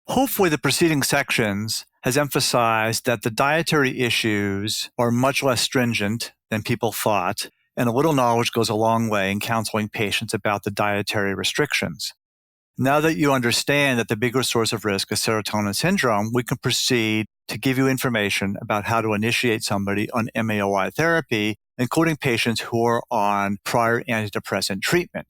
Hopefully, the preceding sections has emphasized that the dietary issues are much less stringent than people thought, and a little knowledge goes a long way in counseling patients about the dietary restrictions. Now that you understand that the bigger source of risk is serotonin syndrome, we can proceed to give you information about how to initiate somebody on MAOI therapy, including patients who are on prior antidepressant treatment.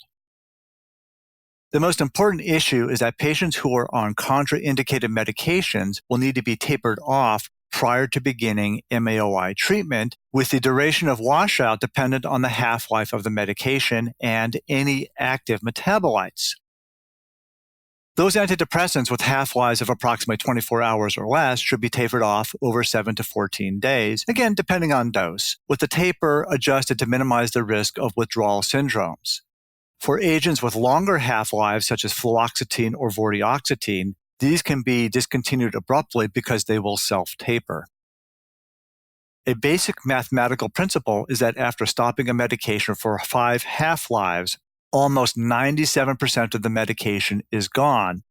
The most important issue is that patients who are on contraindicated medications will need to be tapered off prior to beginning MAOI treatment, with the duration of washout dependent on the half-life of the medication and any active metabolites. Those antidepressants with half-lives of approximately 24 hours or less should be tapered off over 7 to 14 days, again, depending on dose, with the taper adjusted to minimize the risk of withdrawal syndromes. For agents with longer half-lives, such as fluoxetine or vortioxetine, these can be discontinued abruptly because they will self-taper. A basic mathematical principle is that after stopping a medication for 5 half-lives, almost 97% of the medication is gone.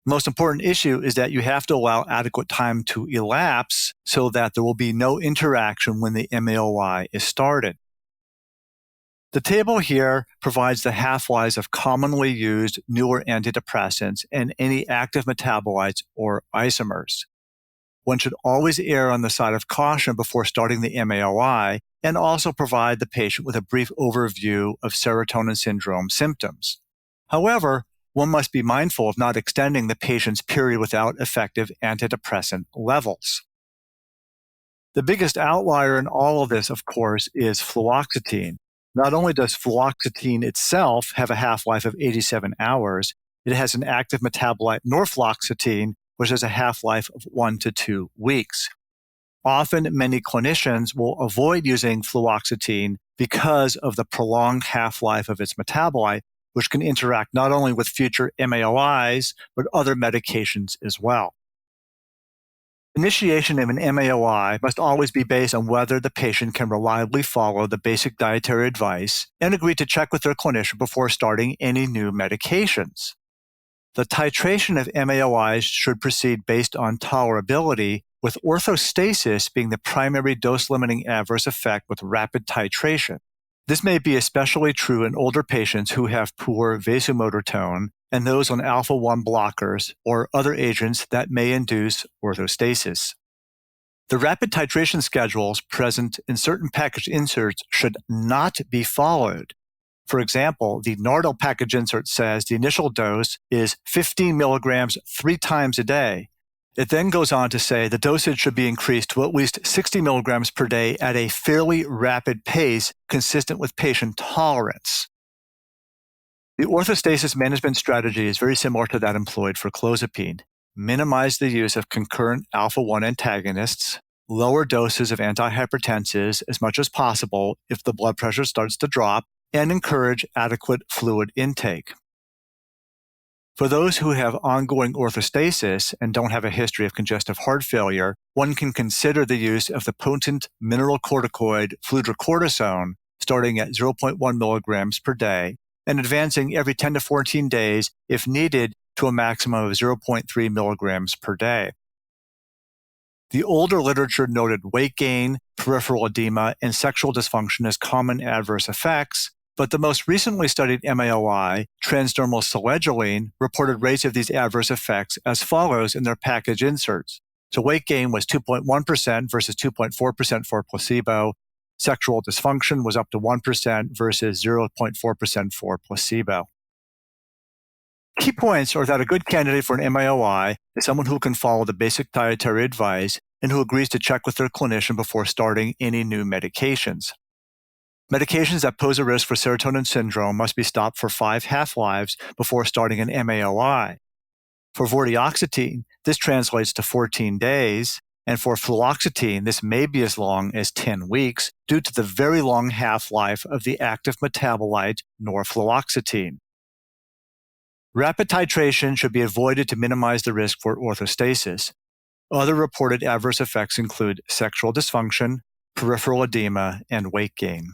The most important issue is that you have to allow adequate time to elapse so that there will be no interaction when the MAOI is started. The table here provides the half-lives of commonly used newer antidepressants and any active metabolites or isomers. One should always err on the side of caution before starting the MAOI and also provide the patient with a brief overview of serotonin syndrome symptoms. However, one must be mindful of not extending the patient's period without effective antidepressant levels. The biggest outlier in all of this, of course, is fluoxetine. Not only does fluoxetine itself have a half-life of 87 hours, it has an active metabolite norfloxetine, which has a half-life of 1 to 2 weeks. Often, many clinicians will avoid using fluoxetine because of the prolonged half-life of its metabolite, which can interact not only with future MAOIs, but other medications as well. Initiation of an MAOI must always be based on whether the patient can reliably follow the basic dietary advice and agree to check with their clinician before starting any new medications. The titration of MAOIs should proceed based on tolerability, with orthostasis being the primary dose-limiting adverse effect with rapid titration. This may be especially true in older patients who have poor vasomotor tone and those on alpha-1 blockers or other agents that may induce orthostasis. The rapid titration schedules present in certain package inserts should not be followed. For example, the Nardil package insert says the initial dose is 15 milligrams 3 times a day. It then goes on to say the dosage should be increased to at least 60 milligrams per day at a fairly rapid pace consistent with patient tolerance. The orthostasis management strategy is very similar to that employed for clozapine. Minimize the use of concurrent alpha-1 antagonists, lower doses of antihypertensives as much as possible if the blood pressure starts to drop, and encourage adequate fluid intake. For those who have ongoing orthostasis and don't have a history of congestive heart failure, one can consider the use of the potent mineral corticoid Fludrocortisone, starting at 0.1 milligrams per day and advancing every 10 to 14 days if needed to a maximum of 0.3 milligrams per day. The older literature noted weight gain, peripheral edema, and sexual dysfunction as common adverse effects, but the most recently studied MAOI, Transdermal selegiline, reported rates of these adverse effects as follows in their package inserts. So weight gain was 2.1% versus 2.4% for placebo. Sexual dysfunction was up to 1% versus 0.4% for placebo. Key points are that a good candidate for an MAOI is someone who can follow the basic dietary advice and who agrees to check with their clinician before starting any new medications. Medications that pose a risk for serotonin syndrome must be stopped for 5 half-lives before starting an MAOI. For vortioxetine, this translates to 14 days, and for fluoxetine, this may be as long as 10 weeks due to the very long half-life of the active metabolite norfloxetine. Rapid titration should be avoided to minimize the risk for orthostasis. Other reported adverse effects include sexual dysfunction, peripheral edema, and weight gain.